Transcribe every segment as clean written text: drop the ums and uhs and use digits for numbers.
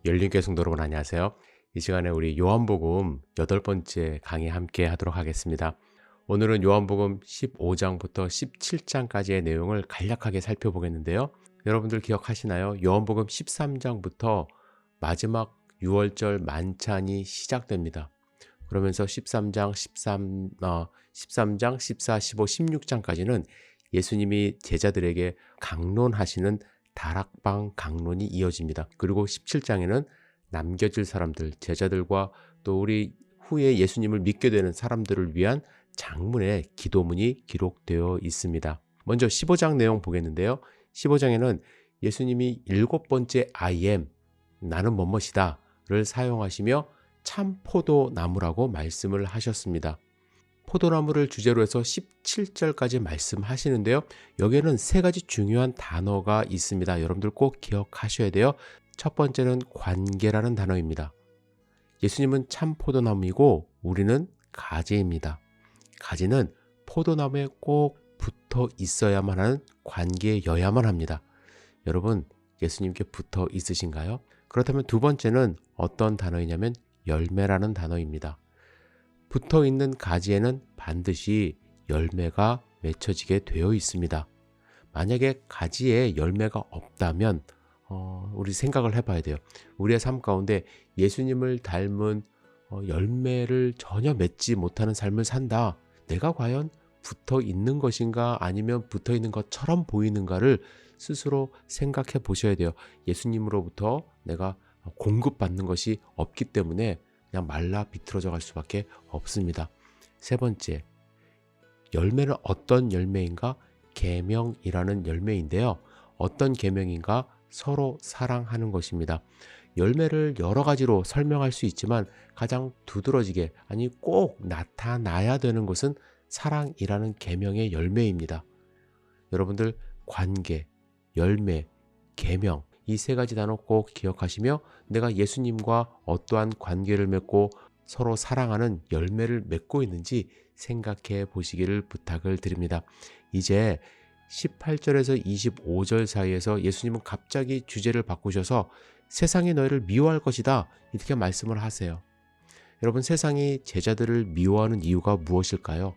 열린교회 성도 여러분 안녕하세요. 이 시간에 우리 요한복음 8번째 강의 함께 하도록 하겠습니다. 오늘은 요한복음 15장부터 17장까지의 내용을 간략하게 살펴보겠는데요. 여러분들 기억하시나요? 요한복음 13장부터 마지막 6월절 만찬이 시작됩니다. 그러면서 13장, 13장, 14, 15, 16장까지는 예수님이 제자들에게 강론하시는 다락방 강론이 이어집니다. 그리고 17장에는 남겨질 사람들, 제자들과 또 우리 후에 예수님을 믿게 되는 사람들을 위한 장문의 기도문이 기록되어 있습니다. 먼저 15장 내용 보겠는데요. 15장에는 예수님이 7번째 I am, 나는 뭐뭐이다를 사용하시며 참 포도나무라고 말씀을 하셨습니다. 포도나무를 주제로 해서 17절까지 말씀하시는데요. 여기에는 세 가지 중요한 단어가 있습니다. 여러분들 꼭 기억하셔야 돼요. 첫 번째는 관계라는 단어입니다. 예수님은 참 포도나무이고 우리는 가지입니다. 가지는 포도나무에 꼭 붙어 있어야만 하는 관계여야만 합니다. 여러분, 예수님께 붙어 있으신가요? 그렇다면 두 번째는 어떤 단어이냐면 열매라는 단어입니다. 붙어 있는 가지에는 반드시 열매가 맺혀지게 되어 있습니다. 만약에 가지에 열매가 없다면 우리 생각을 해봐야 돼요. 우리의 삶 가운데 예수님을 닮은 열매를 전혀 맺지 못하는 삶을 산다. 내가 과연 붙어 있는 것인가 아니면 붙어 있는 것처럼 보이는가를 스스로 생각해 보셔야 돼요. 예수님으로부터 내가 공급받는 것이 없기 때문에 그냥 말라 비틀어져 갈 수밖에 없습니다. 세 번째, 열매는 어떤 열매인가? 계명이라는 열매인데요. 어떤 계명인가? 서로 사랑하는 것입니다. 열매를 여러 가지로 설명할 수 있지만 가장 두드러지게 아니 꼭 나타나야 되는 것은 사랑이라는 계명의 열매입니다. 여러분들 관계, 열매, 계명 이 세 가지 단어 꼭 기억하시며 내가 예수님과 어떠한 관계를 맺고 서로 사랑하는 열매를 맺고 있는지 생각해 보시기를 부탁을 드립니다. 이제 18절에서 25절 사이에서 예수님은 갑자기 주제를 바꾸셔서 세상이 너희를 미워할 것이다 이렇게 말씀을 하세요. 여러분, 세상이 제자들을 미워하는 이유가 무엇일까요?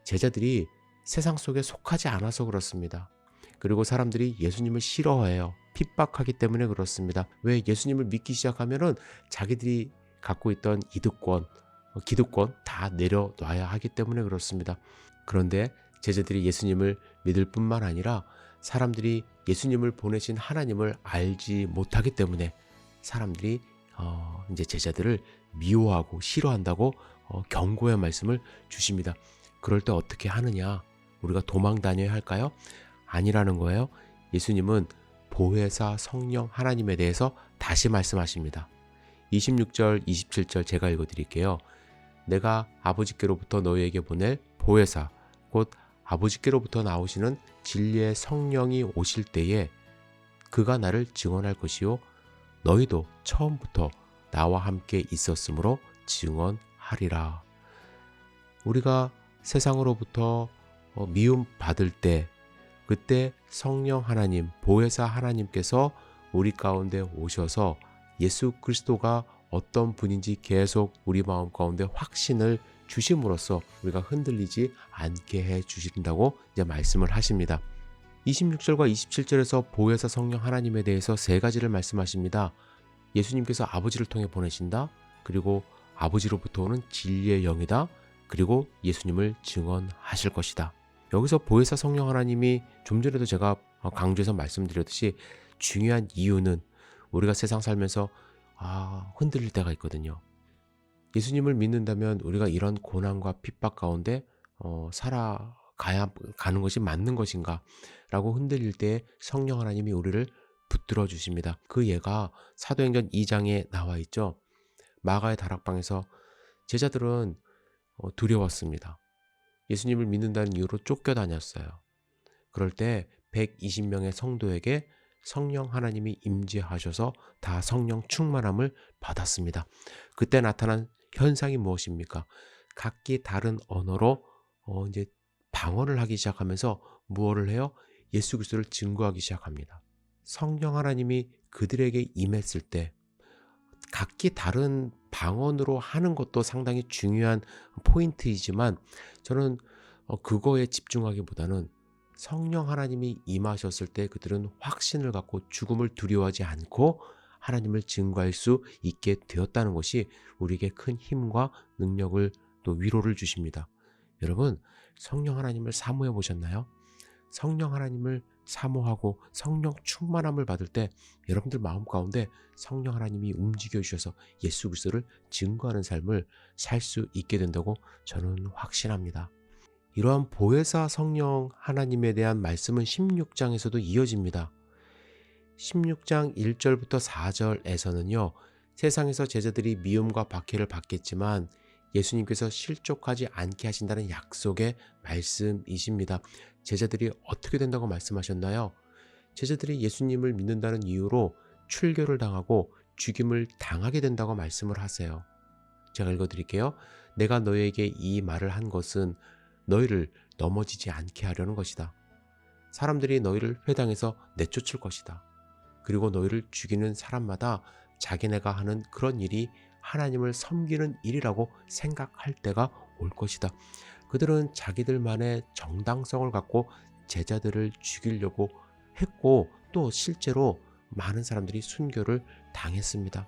제자들이 세상 속에 속하지 않아서 그렇습니다. 그리고 사람들이 예수님을 싫어해요. 핍박하기 때문에 그렇습니다. 왜? 예수님을 믿기 시작하면은 자기들이 갖고 있던 이득권, 기득권 다 내려놔야 하기 때문에 그렇습니다. 그런데 제자들이 예수님을 믿을 뿐만 아니라 사람들이 예수님을 보내신 하나님을 알지 못하기 때문에 사람들이 이제 제자들을 미워하고 싫어한다고 경고의 말씀을 주십니다. 그럴 때 어떻게 하느냐? 우리가 도망 다녀야 할까요? 아니라는 거예요. 예수님은 보혜사 성령 하나님에 대해서 다시 말씀하십니다. 26절, 27절 제가 읽어드릴게요. 내가 아버지께로부터 너희에게 보낼 보혜사, 곧 아버지께로부터 나오시는 진리의 성령이 오실 때에 그가 나를 증언할 것이요 너희도 처음부터 나와 함께 있었으므로 증언하리라. 우리가 세상으로부터 미움 받을 때 그때 성령 하나님, 보혜사 하나님께서 우리 가운데 오셔서 예수 그리스도가 어떤 분인지 계속 우리 마음 가운데 확신을 주심으로써 우리가 흔들리지 않게 해 주신다고 이제 말씀을 하십니다. 26절과 27절에서 보혜사 성령 하나님에 대해서 세 가지를 말씀하십니다. 예수님께서 아버지를 통해 보내신다. 그리고 아버지로부터 오는 진리의 영이다. 그리고 예수님을 증언하실 것이다. 여기서 보혜사 성령 하나님이 좀 전에도 제가 강조해서 말씀드렸듯이 중요한 이유는 우리가 세상 살면서 흔들릴 때가 있거든요. 예수님을 믿는다면 우리가 이런 고난과 핍박 가운데 가는 것이 맞는 것인가 라고 흔들릴 때 성령 하나님이 우리를 붙들어 주십니다. 그 예가 사도행전 2장에 나와 있죠. 마가의 다락방에서 제자들은 두려웠습니다. 예수님을 믿는다는 이유로 쫓겨다녔어요. 그럴 때 120명의 성도에게 성령 하나님이 임재하셔서 다 성령 충만함을 받았습니다. 그때 나타난 현상이 무엇입니까? 각기 다른 언어로 이제 방언을 하기 시작하면서 무엇을 해요? 예수 그리스도를 증거하기 시작합니다. 성령 하나님이 그들에게 임했을 때 각기 다른 방언으로 하는 것도 상당히 중요한 포인트이지만 저는 그거에 집중하기보다는 성령 하나님이 임하셨을 때 그들은 확신을 갖고 죽음을 두려워하지 않고 하나님을 증거할 수 있게 되었다는 것이 우리에게 큰 힘과 능력을 또 위로를 주십니다. 여러분, 성령 하나님을 사모해 보셨나요? 성령 하나님을 사모하고 성령 충만함을 받을 때 여러분들 마음 가운데 성령 하나님이 움직여 주셔서 예수 그리스도를 증거하는 삶을 살 수 있게 된다고 저는 확신합니다. 이러한 보혜사 성령 하나님에 대한 말씀은 16장에서도 이어집니다. 16장 1절부터 4절에서는요. 세상에서 제자들이 미움과 박해를 받겠지만 예수님께서 실족하지 않게 하신다는 약속의 말씀이십니다. 제자들이 어떻게 된다고 말씀하셨나요? 제자들이 예수님을 믿는다는 이유로 출교를 당하고 죽임을 당하게 된다고 말씀을 하세요. 제가 읽어드릴게요. 내가 너희에게 이 말을 한 것은 너희를 넘어지지 않게 하려는 것이다. 사람들이 너희를 회당에서 내쫓을 것이다. 그리고 너희를 죽이는 사람마다 자기네가 하는 그런 일이 하나님을 섬기는 일이라고 생각할 때가 올 것이다. 그들은 자기들만의 정당성을 갖고 제자들을 죽이려고 했고 또 실제로 많은 사람들이 순교를 당했습니다.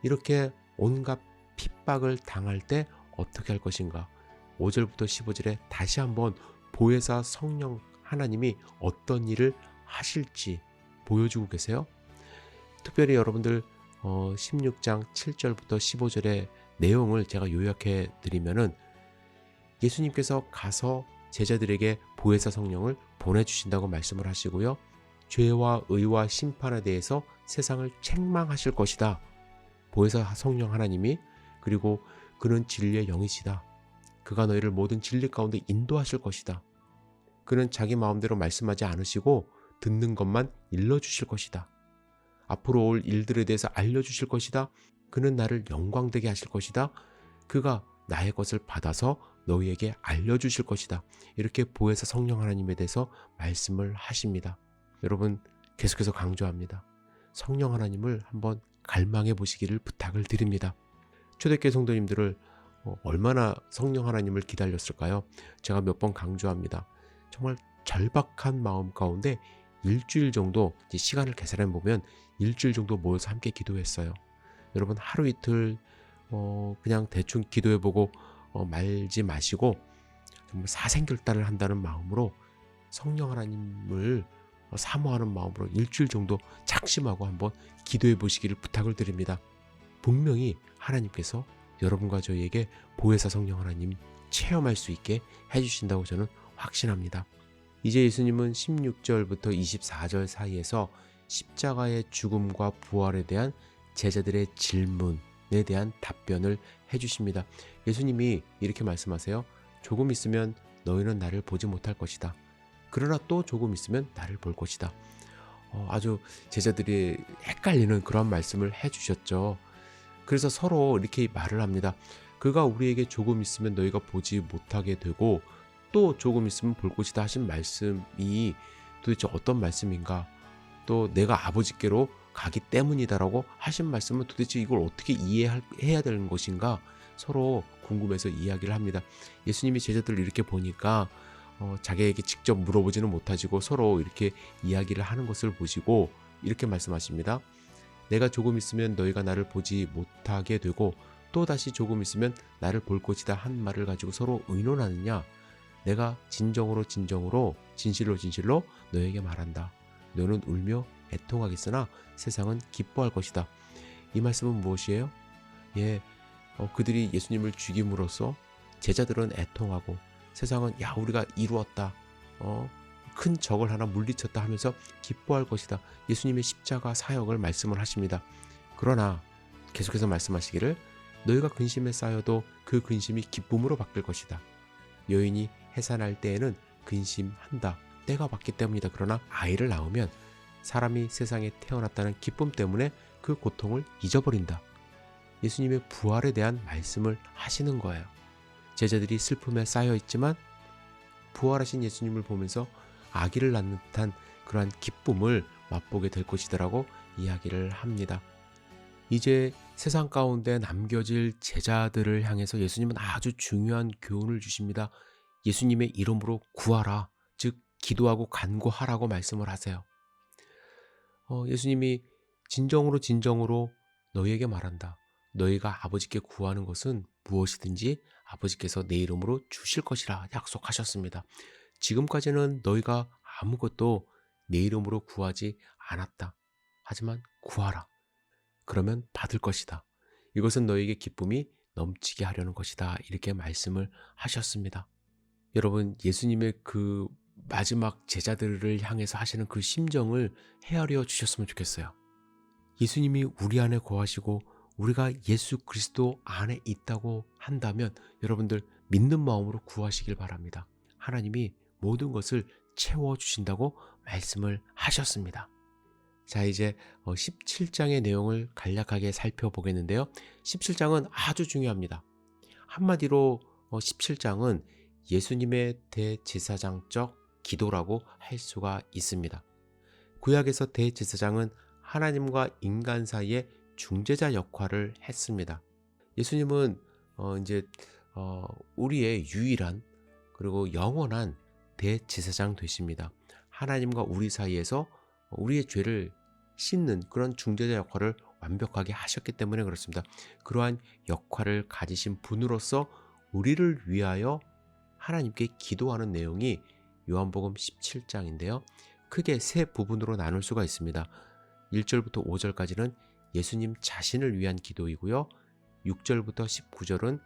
이렇게 온갖 핍박을 당할 때 어떻게 할 것인가? 5절부터 15절에 다시 한번 보혜사 성령 하나님이 어떤 일을 하실지 보여주고 계세요. 특별히 여러분들 16장 7절부터 15절의 내용을 제가 요약해 드리면은 예수님께서 가서 제자들에게 보혜사 성령을 보내주신다고 말씀을 하시고요. 죄와 의와 심판에 대해서 세상을 책망하실 것이다. 보혜사 성령 하나님이 그리고 그는 진리의 영이시다. 그가 너희를 모든 진리 가운데 인도하실 것이다. 그는 자기 마음대로 말씀하지 않으시고 듣는 것만 일러주실 것이다. 앞으로 올 일들에 대해서 알려주실 것이다. 그는 나를 영광되게 하실 것이다. 그가 나의 것을 받아서 너희에게 알려주실 것이다. 이렇게 보혜사 성령 하나님에 대해서 말씀을 하십니다. 여러분 계속해서 강조합니다. 성령 하나님을 한번 갈망해 보시기를 부탁을 드립니다. 초대교회 성도님들을 얼마나 성령 하나님을 기다렸을까요? 제가 몇 번 강조합니다. 정말 절박한 마음 가운데 일주일 정도 시간을 계산해 보면 일주일 정도 모여서 함께 기도했어요. 여러분 하루 이틀 그냥 대충 기도해보고 말지 마시고 정말 사생결단을 한다는 마음으로 성령 하나님을 사모하는 마음으로 일주일 정도 작심하고 한번 기도해 보시기를 부탁을 드립니다. 분명히 하나님께서 여러분과 저희에게 보혜사 성령 하나님 체험할 수 있게 해주신다고 저는 확신합니다. 이제 예수님은 16절부터 24절 사이에서 십자가의 죽음과 부활에 대한 제자들의 질문에 대한 답변을 해주십니다. 예수님이 이렇게 말씀하세요. 조금 있으면 너희는 나를 보지 못할 것이다. 그러나 또 조금 있으면 나를 볼 것이다. 아주 제자들이 헷갈리는 그런 말씀을 해주셨죠. 그래서 서로 이렇게 말을 합니다. 그가 우리에게 조금 있으면 너희가 보지 못하게 되고 또 조금 있으면 볼 것이다 하신 말씀이 도대체 어떤 말씀인가? 또 내가 아버지께로 가기 때문이다라고 하신 말씀은 도대체 이걸 어떻게 이해해야 되는 것인가? 서로 궁금해서 이야기를 합니다. 예수님이 제자들을 이렇게 보니까 자기에게 직접 물어보지는 못하시고 서로 이렇게 이야기를 하는 것을 보시고 이렇게 말씀하십니다. 내가 조금 있으면 너희가 나를 보지 못하게 되고 또 다시 조금 있으면 나를 볼 것이다 한 말을 가지고 서로 의논하느냐? 내가 진정으로 진실로 너에게 말한다. 너는 울며 애통하겠으나 세상은 기뻐할 것이다. 이 말씀은 무엇이에요? 그들이 예수님을 죽임으로써 제자들은 애통하고 세상은 야 우리가 이루었다. 큰 적을 하나 물리쳤다 하면서 기뻐할 것이다. 예수님의 십자가 사역을 말씀을 하십니다. 그러나 계속해서 말씀하시기를 너희가 근심에 쌓여도 그 근심이 기쁨으로 바뀔 것이다. 여인이 해산할 때에는 근심한다. 때가 왔기 때문이다. 그러나 아이를 낳으면 사람이 세상에 태어났다는 기쁨 때문에 그 고통을 잊어버린다. 예수님의 부활에 대한 말씀을 하시는 거예요. 제자들이 슬픔에 쌓여 있지만 부활하신 예수님을 보면서 아기를 낳는 듯한 그러한 기쁨을 맛보게 될 것이더라고 이야기를 합니다. 이제 세상 가운데 남겨질 제자들을 향해서 예수님은 아주 중요한 교훈을 주십니다. 예수님의 이름으로 구하라. 즉 기도하고 간구하라고 말씀을 하세요. 예수님이 진정으로 진정으로 너희에게 말한다. 너희가 아버지께 구하는 것은 무엇이든지 아버지께서 내 이름으로 주실 것이라 약속하셨습니다. 지금까지는 너희가 아무것도 내 이름으로 구하지 않았다. 하지만 구하라. 그러면 받을 것이다. 이것은 너희에게 기쁨이 넘치게 하려는 것이다. 이렇게 말씀을 하셨습니다. 여러분, 예수님의 그 마지막 제자들을 향해서 하시는 그 심정을 헤아려 주셨으면 좋겠어요. 예수님이 우리 안에 거하시고 우리가 예수 그리스도 안에 있다고 한다면 여러분들 믿는 마음으로 구하시길 바랍니다. 하나님이 모든 것을 채워주신다고 말씀을 하셨습니다. 자, 이제 17장의 내용을 간략하게 살펴보겠는데요. 17장은 아주 중요합니다. 한마디로 17장은 예수님의 대제사장적 기도라고 할 수가 있습니다. 구약에서 대제사장은 하나님과 인간 사이의 중재자 역할을 했습니다. 예수님은 이제 우리의 유일한 그리고 영원한 대제사장 되십니다. 하나님과 우리 사이에서 우리의 죄를 씻는 그런 중재자 역할을 완벽하게 하셨기 때문에 그렇습니다. 그러한 역할을 가지신 분으로서 우리를 위하여 하나님께 기도하는 내용이 요한복음 17장인데요. 크게 세 부분으로 나눌 수가 있습니다. 1절부터 5절까지는 예수님 자신을 위한 기도이고요. 6절부터 19절은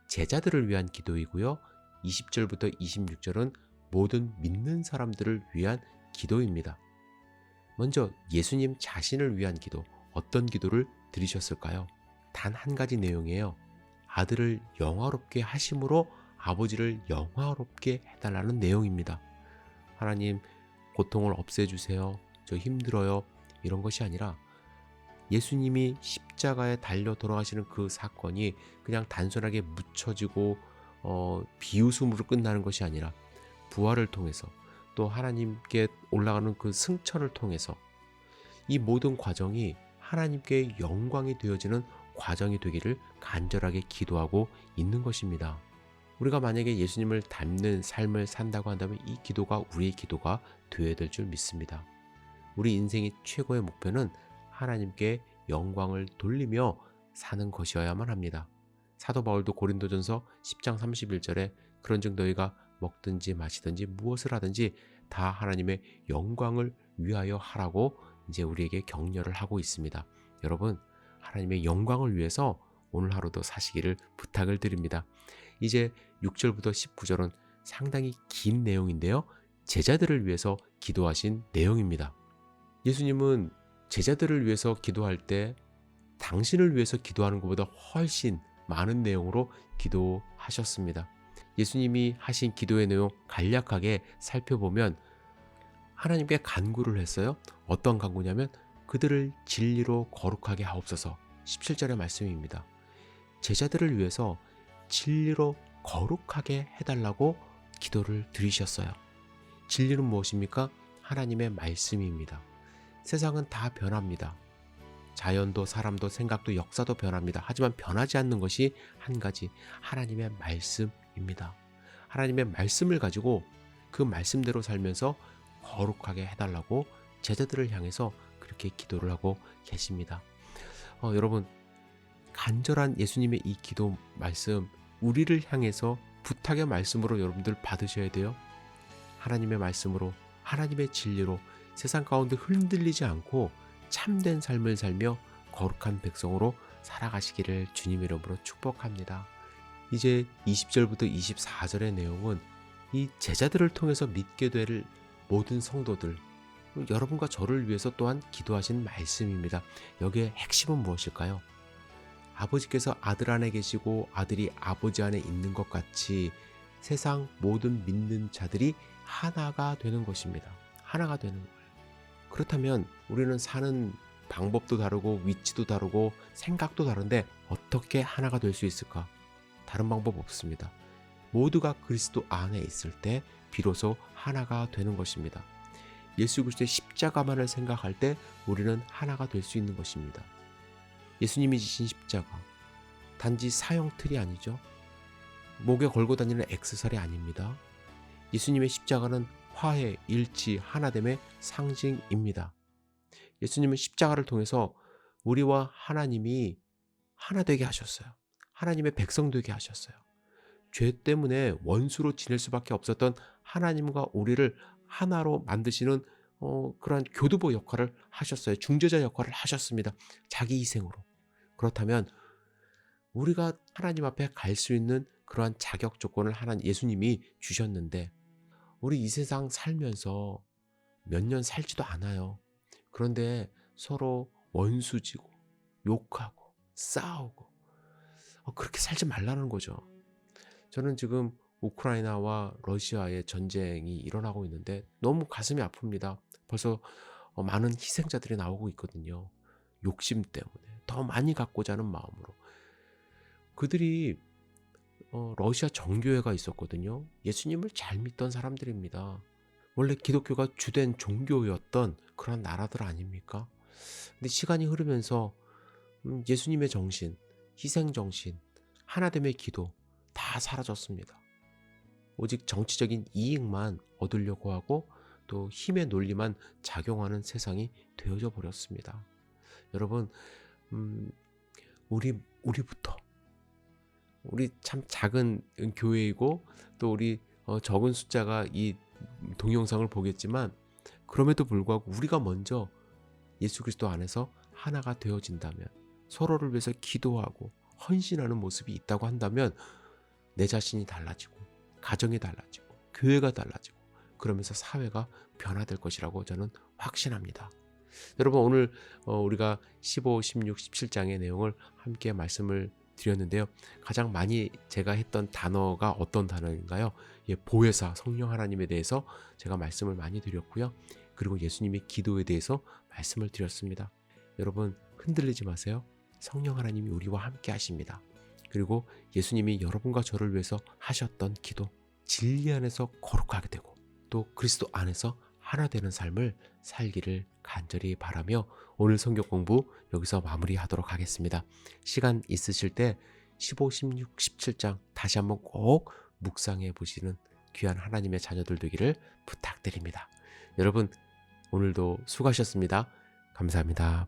제자들을 위한 기도이고요. 20절부터 26절은 모든 믿는 사람들을 위한 기도입니다. 먼저 예수님 자신을 위한 기도, 어떤 기도를 드리셨을까요? 단 한 가지 내용이에요. 아들을 영화롭게 하심으로 아버지를 영화롭게 해달라는 내용입니다. 하나님, 고통을 없애주세요. 저 힘들어요. 이런 것이 아니라 예수님이 십자가에 달려 돌아가시는 그 사건이 그냥 단순하게 묻혀지고 비웃음으로 끝나는 것이 아니라 부활을 통해서 또 하나님께 올라가는 그 승천을 통해서 이 모든 과정이 하나님께 영광이 되어지는 과정이 되기를 간절하게 기도하고 있는 것입니다. 우리가 만약에 예수님을 닮는 삶을 산다고 한다면 이 기도가 우리의 기도가 되어야 될 줄 믿습니다. 우리 인생의 최고의 목표는 하나님께 영광을 돌리며 사는 것이어야만 합니다. 사도 바울도 고린도전서 10장 31절에 그런즉 너희가 먹든지 마시든지 무엇을 하든지 다 하나님의 영광을 위하여 하라고 이제 우리에게 격려를 하고 있습니다. 여러분, 하나님의 영광을 위해서 오늘 하루도 사시기를 부탁을 드립니다. 이제 6절부터 19절은 상당히 긴 내용인데요. 제자들을 위해서 기도하신 내용입니다. 예수님은 제자들을 위해서 기도할 때 당신을 위해서 기도하는 것보다 훨씬 많은 내용으로 기도하셨습니다. 예수님이 하신 기도의 내용 간략하게 살펴보면 하나님께 간구를 했어요. 어떤 간구냐면 그들을 진리로 거룩하게 하옵소서. 17절의 말씀입니다. 제자들을 위해서 진리로 거룩하게 해달라고 기도를 드리셨어요. 진리는 무엇입니까? 하나님의 말씀입니다. 세상은 다 변합니다. 자연도 사람도 생각도 역사도 변합니다. 하지만 변하지 않는 것이 한 가지, 하나님의 말씀입니다. 하나님의 말씀을 가지고 그 말씀대로 살면서 거룩하게 해달라고 제자들을 향해서 그렇게 기도를 하고 계십니다. 여러분, 간절한 예수님의 이 기도 말씀, 우리를 향해서 부탁의 말씀으로 여러분들 받으셔야 돼요. 하나님의 말씀으로, 하나님의 진리로 세상 가운데 흔들리지 않고 참된 삶을 살며 거룩한 백성으로 살아가시기를 주님 이름으로 축복합니다. 이제 20절부터 24절의 내용은 이 제자들을 통해서 믿게 될 모든 성도들, 여러분과 저를 위해서 또한 기도하신 말씀입니다. 여기에 핵심은 무엇일까요? 아버지께서 아들 안에 계시고 아들이 아버지 안에 있는 것 같이 세상 모든 믿는 자들이 하나가 되는 것입니다. 하나가 되는 거예요. 그렇다면 우리는 사는 방법도 다르고 위치도 다르고 생각도 다른데 어떻게 하나가 될 수 있을까? 다른 방법 없습니다. 모두가 그리스도 안에 있을 때 비로소 하나가 되는 것입니다. 예수 그리스도의 십자가만을 생각할 때 우리는 하나가 될 수 있는 것입니다. 예수님이 지신 십자가 단지 사형 틀이 아니죠. 목에 걸고 다니는 액세서리 아닙니다. 예수님의 십자가는 화해, 일치, 하나됨의 상징입니다. 예수님은 십자가를 통해서 우리와 하나님이 하나 되게 하셨어요. 하나님의 백성 되게 하셨어요. 죄 때문에 원수로 지낼 수밖에 없었던 하나님과 우리를 하나로 만드시는 그러한 교두보 역할을 하셨어요. 중재자 역할을 하셨습니다. 자기 희생으로. 그렇다면 우리가 하나님 앞에 갈 수 있는 그러한 자격 조건을 예수님이 주셨는데 우리 이 세상 살면서 몇 년 살지도 않아요. 그런데 서로 원수지고 욕하고 싸우고 그렇게 살지 말라는 거죠. 저는 지금 우크라이나와 러시아의 전쟁이 일어나고 있는데 너무 가슴이 아픕니다. 벌써 많은 희생자들이 나오고 있거든요. 욕심 때문에 더 많이 갖고자 하는 마음으로. 그들이 러시아 정교회가 있었거든요. 예수님을 잘 믿던 사람들입니다. 원래 기독교가 주된 종교였던 그런 나라들 아닙니까? 근데 시간이 흐르면서 예수님의 정신, 희생 정신, 하나됨의 기도 다 사라졌습니다. 오직 정치적인 이익만 얻으려고 하고 또 힘의 논리만 작용하는 세상이 되어져 버렸습니다. 여러분, 우리부터 우리 참 작은 교회이고 또 우리 적은 숫자가 이 동영상을 보겠지만 그럼에도 불구하고 우리가 먼저 예수 그리스도 안에서 하나가 되어진다면 서로를 위해서 기도하고 헌신하는 모습이 있다고 한다면 내 자신이 달라지고 가정이 달라지고 교회가 달라지고 그러면서 사회가 변화될 것이라고 저는 확신합니다. 여러분 오늘 우리가 15, 16, 17장의 내용을 함께 말씀을 드렸는데요. 가장 많이 제가 했던 단어가 어떤 단어인가요? 보혜사 성령 하나님에 대해서 제가 말씀을 많이 드렸고요. 그리고 예수님의 기도에 대해서 말씀을 드렸습니다. 여러분 흔들리지 마세요. 성령 하나님이 우리와 함께 하십니다. 그리고 예수님이 여러분과 저를 위해서 하셨던 기도, 진리 안에서 거룩하게 되고 또 그리스도 안에서 하나 되는 삶을 살기를 간절히 바라며 오늘 성경 공부 여기서 마무리하도록 하겠습니다. 시간 있으실 때 15, 16, 17장 다시 한번 꼭 묵상해 보시는 귀한 하나님의 자녀들 되기를 부탁드립니다. 여러분 오늘도 수고하셨습니다. 감사합니다.